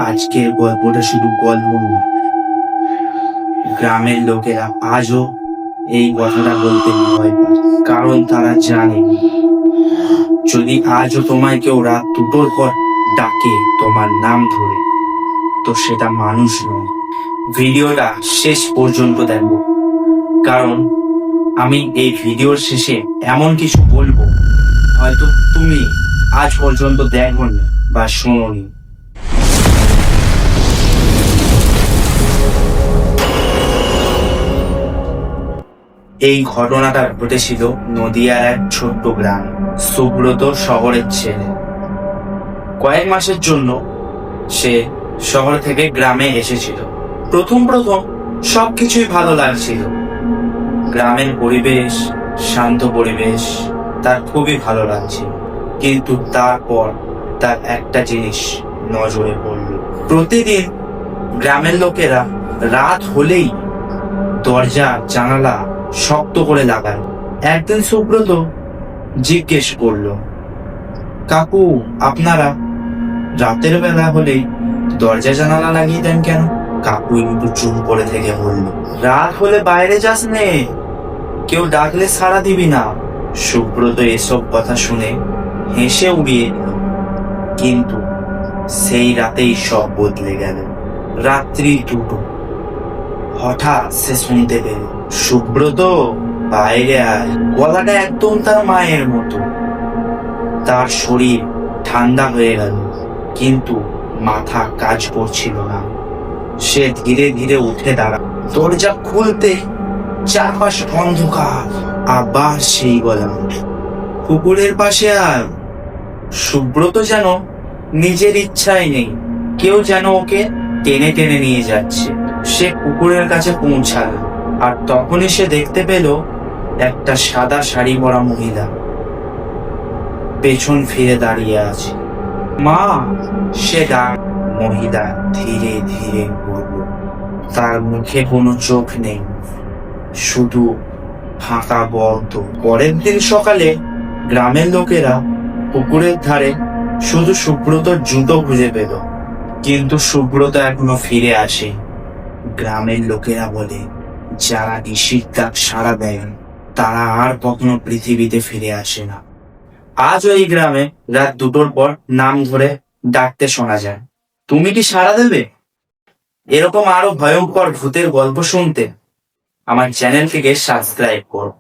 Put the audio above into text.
আজকের গল্পটা শুধু গল্প নয়, গ্রামের লোকেরা আজও এই কথাটা বলতে ভয় পায়, কারণ তারা জানে যদি আজও তোমায় কেউ রাত দুটোর পর ডাকে তোমার নাম ধরে, তো সেটা মানুষ নয়। ভিডিওটা শেষ পর্যন্ত দেখো, কারণ আমি এই ভিডিওর শেষে এমন কিছু বলবো হয়তো তুমি আজ পর্যন্ত দেখোনি বা শোনোনি। এই ঘটনাটা ঘটেছিল নদিয়ার এক ছোট্ট গ্রাম। সুব্রত শহরের ছেলে। কয়েক মাসের জন্য সে শহর থেকে গ্রামে এসেছিল। প্রথম সবকিছুই ভালো লাগছিল। গ্রামের পরিবেশ, শান্ত পরিবেশ তার খুবই ভালো লাগছিল। কিন্তু তারপর তার একটা জিনিস নজরে পড়ল। প্রতিদিন গ্রামের লোকেরা রাত হলেই দরজা জানালা শক্ত করে লাগায়। একদিন সুব্রত জিজ্ঞেস করলো, কাকু, আপনারা রাতের বেলা হলেই দরজা জানালা লাগিয়ে দেন কেন? কাকু একটু চুপ করে থেকে বলল, রাত হলে বাইরে যাস নে, কেউ ডাকলে সাড়া দিবি না। সুব্রত এসব কথা শুনে হেসে উড়িয়ে দিল। কিন্তু সেই রাতেই সব বদলে গেল। রাত্রি 2টো। হঠাৎ সে শুনতে পেল, সুব্রত, বাইরে আয়। গলাটা একদম তার মায়ের মতো। তার শরীর ঠান্ডা হয়ে গেল, কিন্তু মাথা কাজ করছিল না। সে ধীরে ধীরে উঠে দাঁড়াল। দরজা খুলতে চারপাশ অন্ধকার। আবার সেই গলা, পুকুরের পাশে আয়। সুব্রত যেন নিজের ইচ্ছায় নেই, কেউ যেন ওকে টেনে টেনে নিয়ে যাচ্ছে। সে পুকুরের কাছে পৌঁছালো, আর তখনই সে দেখতে পেল একটা সাদা শাড়ি পরা মহিলা পেছন ফিরে দাঁড়িয়ে আছে। মা, সে ডাক। মহিলা ধীরে ধীরে বলল। তার মুখে কোনো চোখ নেই, শুধু ফাঁকা গর্ত। পরের দিন সকালে গ্রামের লোকেরা পুকুরের ধারে শুধু সুব্রতর জুতো খুঁজে পেল, কিন্তু সুব্রত এখনো ফিরে আসে। গ্রামের লোকেরা বলে, যারা নিশির ডাক সাড়া দেয় তারা আর কখনো পৃথিবীতে ফিরে আসে না। আজও এই গ্রামে রাত 2টোর পর নাম ধরে ডাকতে শোনা যায়। তুমি কি সাড়া দেবে? এরকম আরো ভয়ঙ্কর ভূতের গল্প শুনতে আমার চ্যানেলটিকে সাবস্ক্রাইব করো।